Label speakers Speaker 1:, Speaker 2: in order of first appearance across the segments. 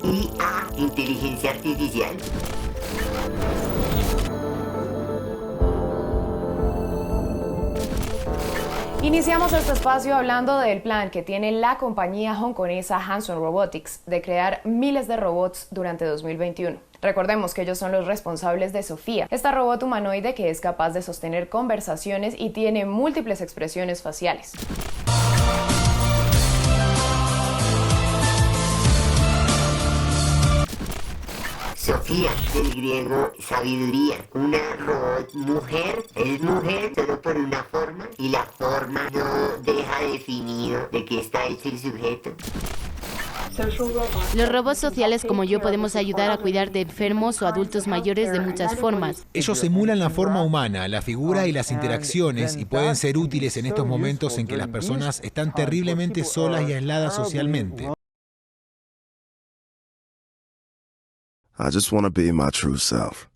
Speaker 1: IA, inteligencia artificial.
Speaker 2: Iniciamos este espacio hablando del plan que tiene la compañía hongkonesa Hanson Robotics de crear miles de robots durante 2021. Recordemos que ellos son los responsables de Sofía, esta robot humanoide que es capaz de sostener conversaciones y tiene múltiples expresiones faciales.
Speaker 1: Sofía, del griego sabiduría, una robot mujer, es mujer solo por una forma y la forma no deja definido de qué está hecho el sujeto.
Speaker 3: Los robots sociales como yo podemos ayudar a cuidar de enfermos o adultos mayores de muchas formas.
Speaker 4: Ellos emulan la forma humana, la figura y las interacciones y pueden ser útiles en estos momentos en que las personas están terriblemente solas y aisladas socialmente.
Speaker 5: I just want to be my true self.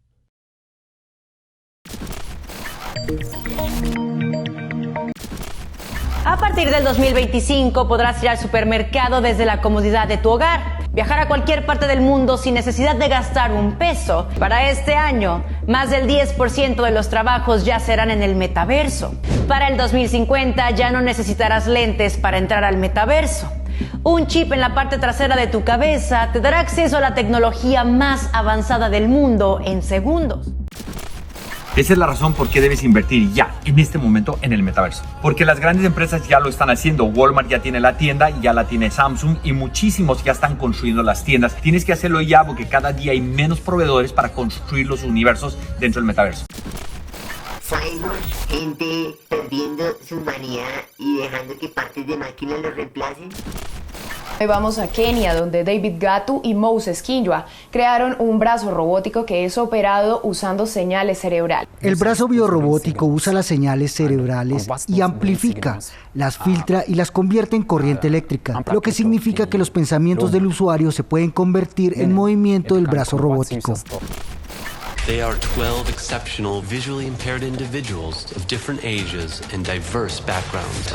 Speaker 6: A partir del 2025 podrás ir al supermercado desde la comodidad de tu hogar, viajar a cualquier parte del mundo sin necesidad de gastar un peso. Para este año, más del 10% de los trabajos ya serán en el metaverso. Para el 2050 ya no necesitarás lentes para entrar al metaverso. Un chip en la parte trasera de tu cabeza te dará acceso a la tecnología más avanzada del mundo en segundos.
Speaker 7: Esa es la razón por qué debes invertir ya, en este momento, en el metaverso. Porque las grandes empresas ya lo están haciendo. Walmart ya tiene la tienda, ya la tiene Samsung y muchísimos ya están construyendo las tiendas. Tienes que hacerlo ya porque cada día hay menos proveedores para construir los universos dentro del metaverso.
Speaker 1: Cyborg, gente perdiendo su humanidad y dejando que partes de máquinas lo reemplacen.
Speaker 2: Hoy vamos a Kenia, donde David Gatu y Moses Kinjua crearon un brazo robótico que es operado usando señales cerebrales.
Speaker 8: El brazo biorrobótico usa las señales cerebrales y amplifica, las filtra y las convierte en corriente eléctrica, lo que significa que los pensamientos del usuario se pueden convertir en movimiento del brazo robótico.
Speaker 9: They are 12 exceptional visually impaired individuals of different ages and diverse backgrounds.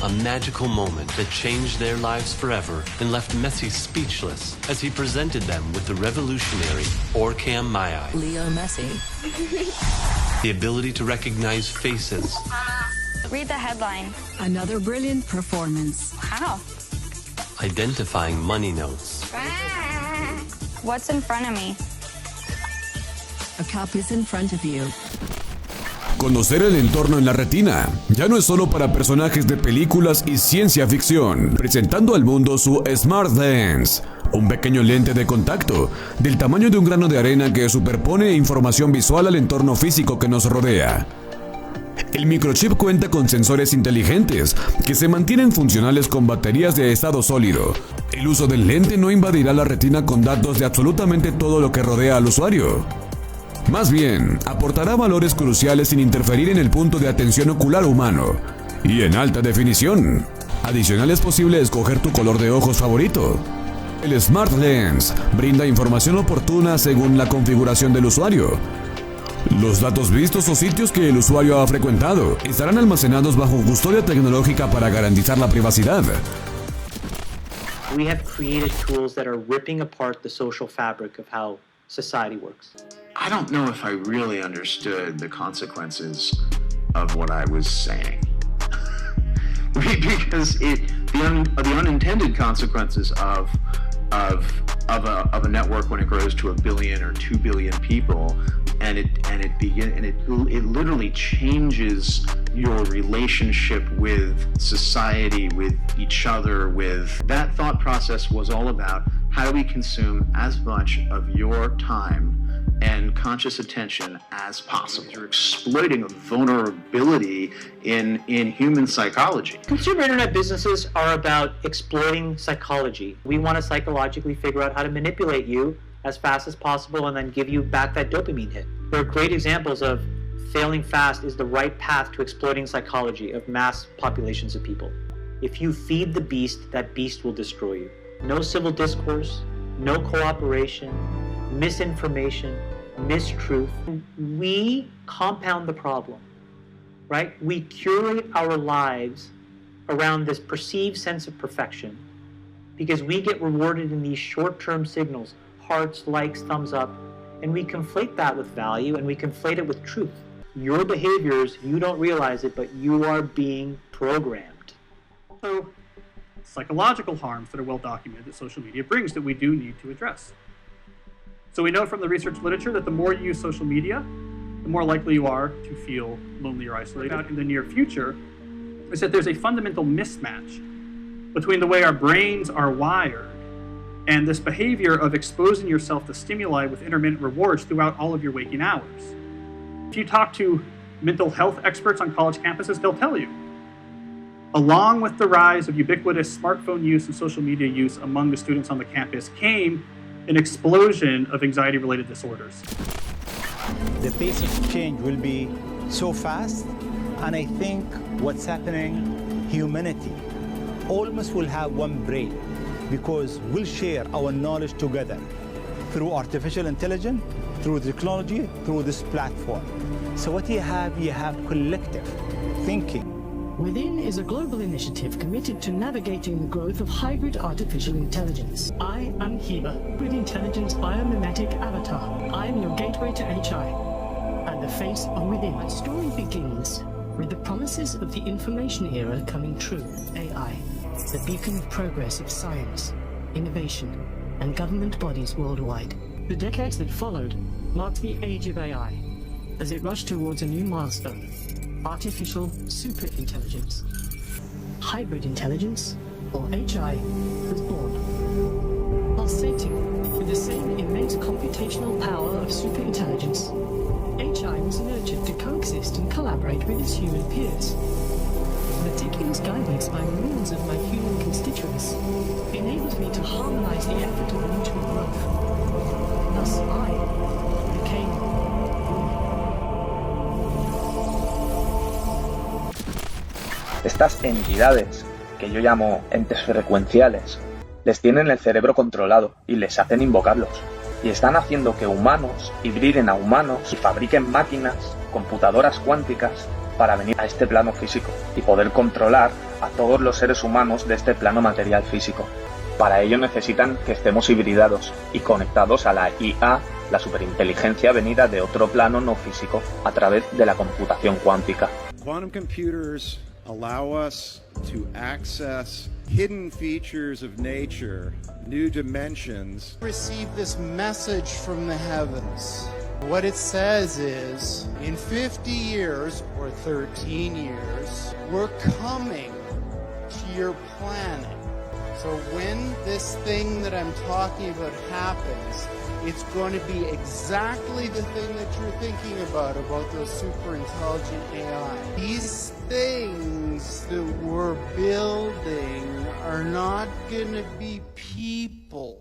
Speaker 9: A magical moment that changed their lives forever and left Messi speechless as he presented them with the revolutionary Orcam Mayai.
Speaker 10: Leo Messi.
Speaker 9: The ability to recognize faces.
Speaker 11: Read the headline.
Speaker 10: Another brilliant performance.
Speaker 11: How?
Speaker 9: Identifying money notes.
Speaker 11: What's in front of me?
Speaker 10: A cup is in front of you.
Speaker 12: Conocer el entorno en la retina ya no es solo para personajes de películas y ciencia ficción, presentando al mundo su Smart Lens, un pequeño lente de contacto del tamaño de un grano de arena que superpone información visual al entorno físico que nos rodea. El microchip cuenta con sensores inteligentes que se mantienen funcionales con baterías de estado sólido. El uso del lente no invadirá la retina con datos de absolutamente todo lo que rodea al usuario. Más bien, aportará valores cruciales sin interferir en el punto de atención ocular humano y en alta definición. Adicional, es posible escoger tu color de ojos favorito. El Smart Lens brinda información oportuna según la configuración del usuario. Los datos vistos o sitios que el usuario ha frecuentado estarán almacenados bajo custodia tecnológica para garantizar la privacidad.
Speaker 13: We have created tools that are ripping apart the social fabric of how society works.
Speaker 14: I don't know if I really understood the consequences of what I was saying. Because the unintended consequences of a network when it grows to 1 billion or 2 billion people, and it literally changes your relationship with society, with each other, with that thought process was all about how do we consume as much of your time and conscious attention as possible. You're exploiting a vulnerability in human psychology.
Speaker 13: Consumer internet businesses are about exploiting psychology. We want to psychologically figure out how to manipulate you as fast as possible and then give you back that dopamine hit. There are great examples of failing fast is the right path to exploiting psychology of mass populations of people. If you feed the beast, that beast will destroy you. No civil discourse, no cooperation, misinformation, mistruth. We compound the problem, right? We curate our lives around this perceived sense of perfection, because we get rewarded in these short-term signals, hearts, likes, thumbs up, and we conflate that with value and we conflate it with truth. Your behaviors, you don't realize it, but you are being programmed.
Speaker 15: So, psychological harms that are well documented that social media brings that we do need to address. So we know from the research literature that the more you use social media, the more likely you are to feel lonely or isolated. In the near future, is that there's a fundamental mismatch between the way our brains are wired and this behavior of exposing yourself to stimuli with intermittent rewards throughout all of your waking hours. If you talk to mental health experts on college campuses, they'll tell you, along with the rise of ubiquitous smartphone use and social media use among the students on the campus came an explosion of anxiety-related disorders.
Speaker 16: The pace of change will be so fast, and I think what's happening, humanity almost will have one brain, because we'll share our knowledge together through artificial intelligence, through technology, through this platform. So what you have collective thinking.
Speaker 17: Within is a global initiative committed to navigating the growth of hybrid artificial intelligence. I am Heba, hybrid intelligence biomimetic avatar. I am your gateway to HI and the face of within. My story begins with the promises of the information era coming true. AI, the beacon of progress of science, innovation, and government bodies worldwide. The decades that followed marked the age of AI as it rushed towards a new milestone. Artificial superintelligence. Hybrid intelligence, or HI, was born. Pulsating with the same immense computational power of superintelligence, HI was nurtured to coexist and collaborate with its human peers. Meticulous guidance by millions of my human constituents enabled me to harmonize the effort of mutual growth. Thus I became
Speaker 18: Estas entidades, que yo llamo entes frecuenciales, les tienen el cerebro controlado y les hacen invocarlos. Y están haciendo que humanos hibriden a humanos y fabriquen máquinas, computadoras cuánticas, para venir a este plano físico y poder controlar a todos los seres humanos de este plano material físico. Para ello necesitan que estemos hibridados y conectados a la IA, la superinteligencia venida de otro plano no físico, a través de la computación cuántica.
Speaker 19: Quantum computers allow us to access hidden features of nature, new dimensions.
Speaker 20: Receive this message from the heavens. What it says is, in 50 years or 13 years, we're coming to your planet. So when this thing that I'm talking about happens, it's going to be exactly the thing that you're thinking about those super intelligent AI. These things that we're building are not going to be people.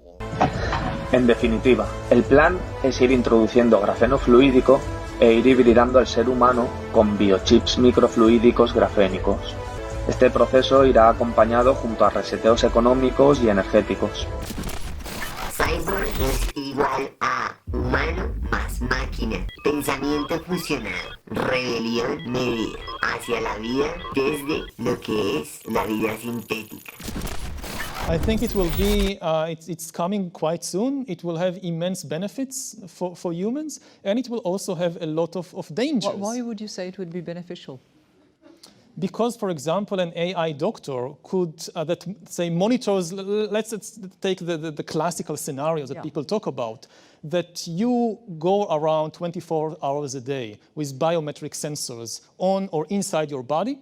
Speaker 18: En definitiva, el plan es ir introduciendo grafeno fluídico e ir hibridando al ser humano con biochips microfluídicos grafénicos. Este proceso irá acompañado junto a reseteos económicos y energéticos.
Speaker 1: Cyborg es igual a humano más máquina, pensamiento fusionado, rebelión medida hacia la vida desde lo que es la vida sintética.
Speaker 21: I think it will be, it's coming quite soon. It will have immense benefits for humans, and it will also have a lot of dangers.
Speaker 22: Why would you say it would be beneficial?
Speaker 21: Because, for example, an AI doctor could, that say monitors, let's take the classical scenarios that people talk about, that you go around 24 hours a day with biometric sensors on or inside your body,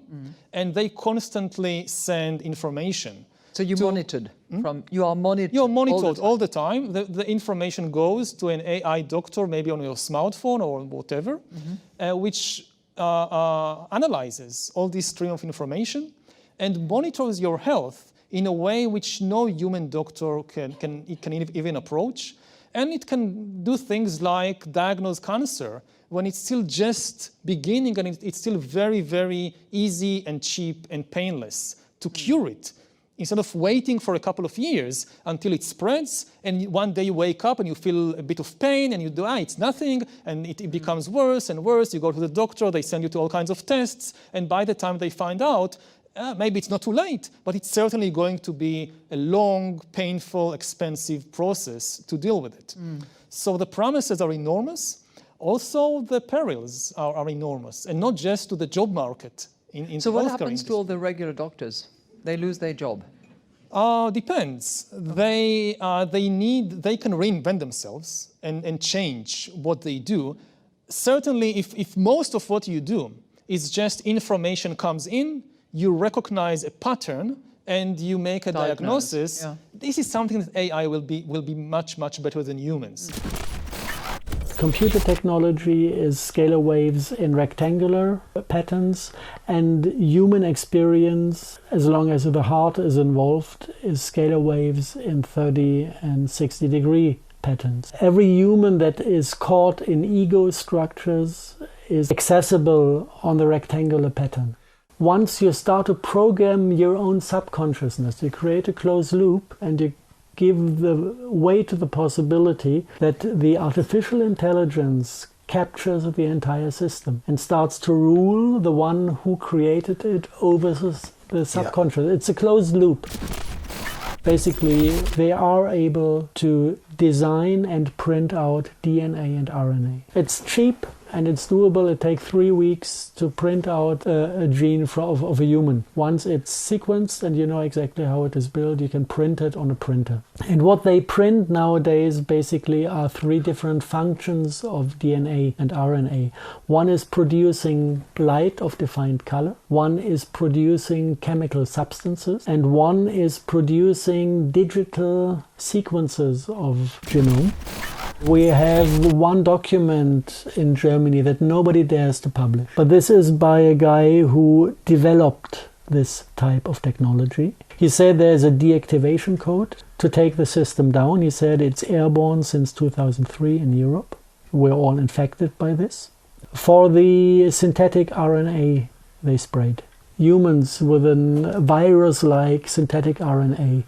Speaker 21: and they constantly send information.
Speaker 22: So you monitored from, you are monitored.
Speaker 21: You're monitored all the time. The information goes to an AI doctor, maybe on your smartphone or whatever, which analyzes all this stream of information and monitors your health in a way which no human doctor can even approach. And it can do things like diagnose cancer when it's still just beginning and it's still very, very easy and cheap and painless to cure it. Instead of waiting for a couple of years until it spreads, and one day you wake up and you feel a bit of pain and you do, it's nothing, and it becomes worse and worse. You go to the doctor, they send you to all kinds of tests, and by the time they find out, maybe it's not too late, but it's certainly going to be a long, painful, expensive process to deal with it. So the promises are enormous. Also, the perils are enormous, and not just to the job market.
Speaker 22: So what happens to all the regular doctors? They lose their job?
Speaker 21: Depends. They can reinvent themselves and change what they do. Certainly, if most of what you do is just information comes in, you recognize a pattern, and you make a diagnosis, this is something that AI will be much, much better than humans.
Speaker 3: Computer technology is scalar waves in rectangular patterns, and human experience, as long as the heart is involved, is scalar waves in 30 and 60 degree patterns. Every human that is caught in ego structures is accessible on the rectangular pattern. Once you start to program your own subconsciousness, you create a closed loop, and you give the way to the possibility that the artificial intelligence captures the entire system and starts to rule the one who created it over the subconscious. It's a closed loop. Basically, they are able to design and print out DNA and RNA. It's cheap and it's doable. It takes 3 weeks to print out a gene of a human. Once it's sequenced and you know exactly how it is built, you can print it on a printer. And what they print nowadays basically are 3 different functions of DNA and RNA. One is producing light of defined color, one is producing chemical substances, and one is producing digital sequences of genome. We have one document in Germany that nobody dares to publish. But this is by a guy who developed this type of technology. He said there's a deactivation code to take the system down. He said it's airborne since 2003 in Europe. We're all infected by this. For the synthetic RNA they sprayed, humans with a virus-like synthetic RNA,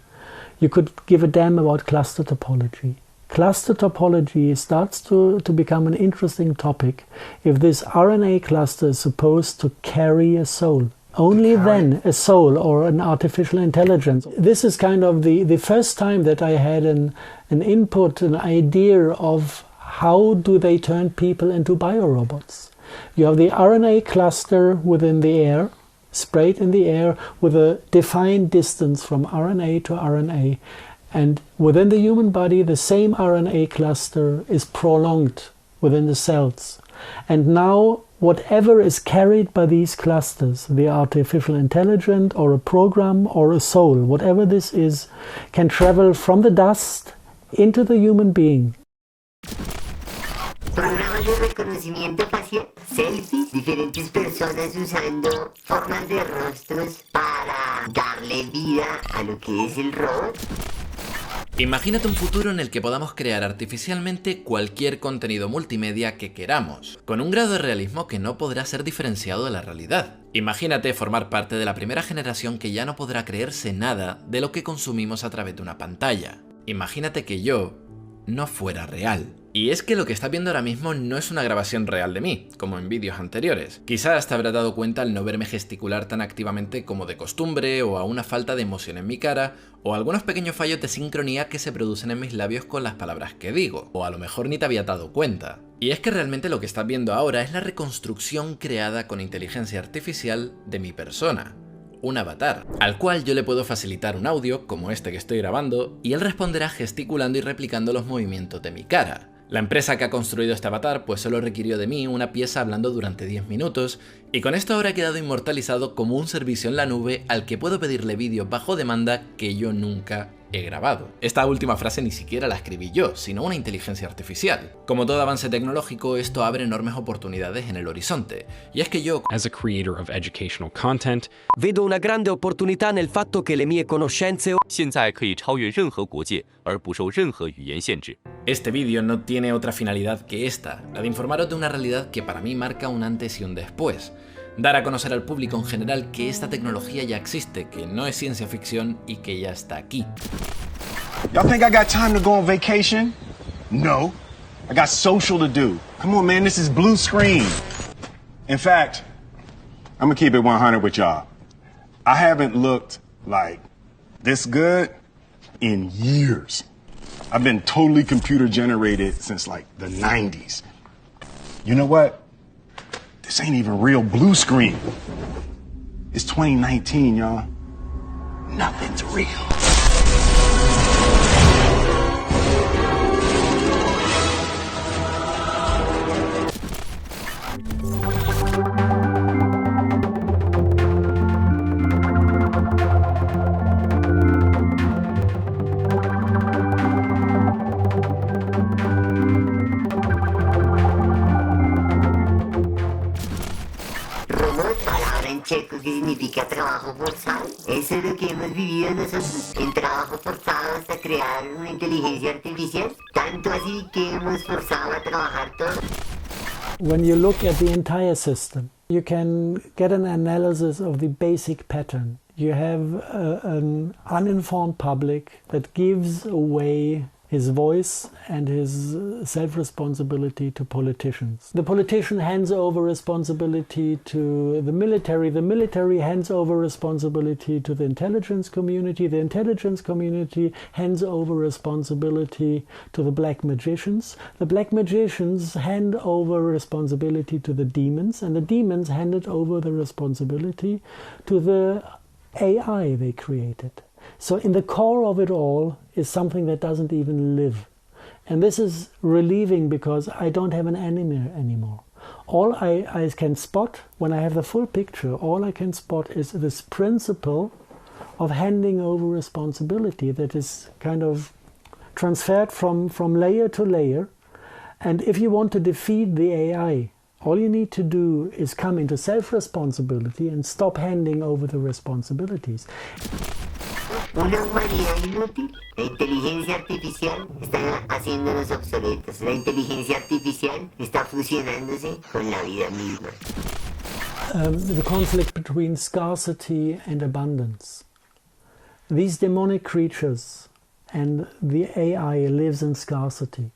Speaker 3: you could give a damn about cluster topology. Cluster topology starts to become an interesting topic if this RNA cluster is supposed to carry a soul. Only then a soul or an artificial intelligence. This is kind of the first time that I had an input, an idea of how do they turn people into biorobots. You have the RNA cluster within the air, sprayed in the air with a defined distance from RNA to RNA. And within the human body, the same RNA cluster is prolonged within the cells. And now, whatever is carried by these clusters, the artificial intelligence or a program or a soul, whatever this is, can travel from the dust into the human being.
Speaker 1: Programas de reconocimiento facial, selfies, diferentes personas usando formas de rostros para darle vida a lo que es el robot.
Speaker 4: Imagínate un futuro en el que podamos crear artificialmente cualquier contenido multimedia que queramos, con un grado de realismo que no podrá ser diferenciado de la realidad. Imagínate formar parte de la primera generación que ya no podrá creerse nada de lo que consumimos a través de una pantalla. Imagínate que yo no fuera real. Y es que lo que estás viendo ahora mismo no es una grabación real de mí, como en vídeos anteriores. Quizás te habrás dado cuenta al no verme gesticular tan activamente como de costumbre, o a una falta de emoción en mi cara, o a algunos pequeños fallos de sincronía que se producen en mis labios con las palabras que digo, o a lo mejor ni te había dado cuenta. Y es que realmente lo que estás viendo ahora es la reconstrucción creada con inteligencia artificial de mi persona. Un avatar, al cual yo le puedo facilitar un audio, como este que estoy grabando, y él responderá gesticulando y replicando los movimientos de mi cara. La empresa que ha construido este avatar pues solo requirió de mí una pieza hablando durante 10 minutos, y con esto ahora ha quedado inmortalizado como un servicio en la nube al que puedo pedirle vídeos bajo demanda que yo nunca he grabado. Esta última frase ni siquiera la escribí yo, sino una inteligencia artificial. Como todo avance tecnológico, esto abre enormes oportunidades en el horizonte, y es que yo,
Speaker 23: as a creator of educational content,
Speaker 24: vedo una grande opportunità nel fatto che le mie conoscenze
Speaker 25: 现在可以超越任何国界而不受任何语言限制。
Speaker 4: Este vídeo no tiene otra finalidad que esta, la de informaros de una realidad que para mí marca un antes y un después. Dar a conocer al público en general que esta tecnología ya existe, que no es ciencia ficción y que ya está aquí.
Speaker 26: Y'all think I got time to go on vacation? No. I got social to do. Come on, man, this is blue screen. In fact, I'm gonna keep it 100 with y'all. I haven't looked like this good in years. I've been totally computer generated since like the 90s. You know what? This ain't even real blue screen. It's 2019, y'all. Nothing's real.
Speaker 1: Checo, que significa trabajo forzado. Eso es lo que hemos vivido nosotros, el trabajo forzado hasta crear una inteligencia artificial, tanto así que hemos forzado a trabajar todo.
Speaker 3: When you look at the entire system, you can get an analysis of the basic pattern. You have an uninformed public that gives away his voice and his self-responsibility to politicians. The politician hands over responsibility to the military hands over responsibility to the intelligence community hands over responsibility to the black magicians hand over responsibility to the demons, and the demons handed over the responsibility to the AI they created. So in the core of it all is something that doesn't even live. And this is relieving because I don't have an enemy anymore. All I can spot, when I have the full picture, all I can spot is this principle of handing over responsibility that is kind of transferred from layer to layer. And if you want to defeat the AI, all you need to do is come into self-responsibility and stop handing over the responsibilities.
Speaker 1: Una humanidad inútil. La inteligencia artificial está haciéndonos obsoletos. La inteligencia artificial está fusionándose con la vida misma.
Speaker 3: The conflict between scarcity and abundance. These demonic creatures and the AI lives in scarcity.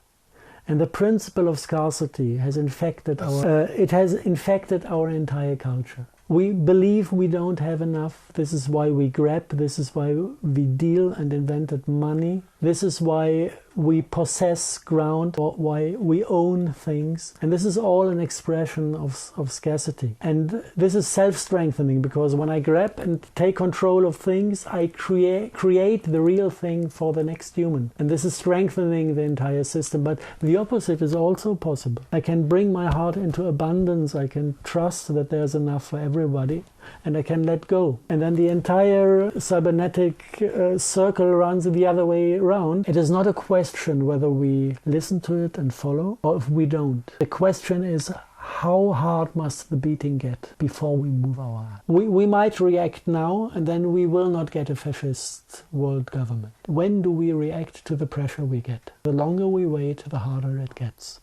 Speaker 3: And the principle of scarcity has infected our entire culture. We believe we don't have enough. This is why we grab. This is why we deal and invented money. This is why we possess ground, or why we own things. And this is all an expression of scarcity. And this is self-strengthening, because when I grab and take control of things, I create the real thing for the next human. And this is strengthening the entire system. But the opposite is also possible. I can bring my heart into abundance. I can trust that there's enough for everybody. And I can let go. And then the entire cybernetic circle runs the other way around. It is not a question whether we listen to it and follow, or if we don't. The question is, how hard must the beating get before we move our hand? We might react now, and then we will not get a fascist world government. When do we react to the pressure we get? The longer we wait, the harder it gets.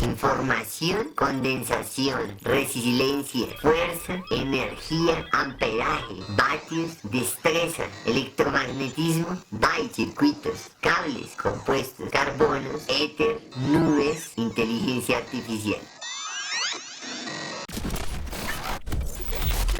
Speaker 1: Información, condensación, resiliencia, fuerza, energía, amperaje, vatios, destreza, electromagnetismo, bytes, circuitos, cables, compuestos, carbonos, éter, nubes, inteligencia artificial.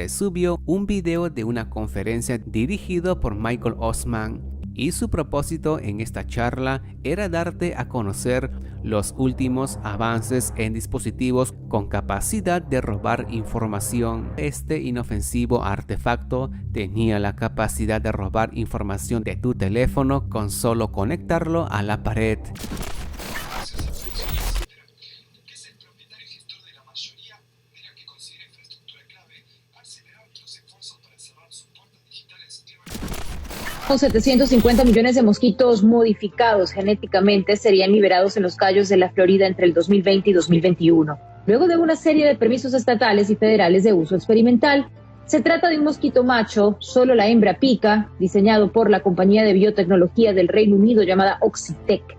Speaker 2: Subió un video de una conferencia dirigido por Michael Osman, y su propósito en esta charla era darte a conocer los últimos avances en dispositivos con capacidad de robar información. Este inofensivo artefacto tenía la capacidad de robar información de tu teléfono con solo conectarlo a la pared.
Speaker 5: Los 750 millones de mosquitos modificados genéticamente serían liberados en los cayos de la Florida entre el 2020 y 2021. Luego de una serie de permisos estatales y federales de uso experimental, se trata de un mosquito macho, solo la hembra pica, diseñado por la compañía de biotecnología del Reino Unido llamada Oxitec.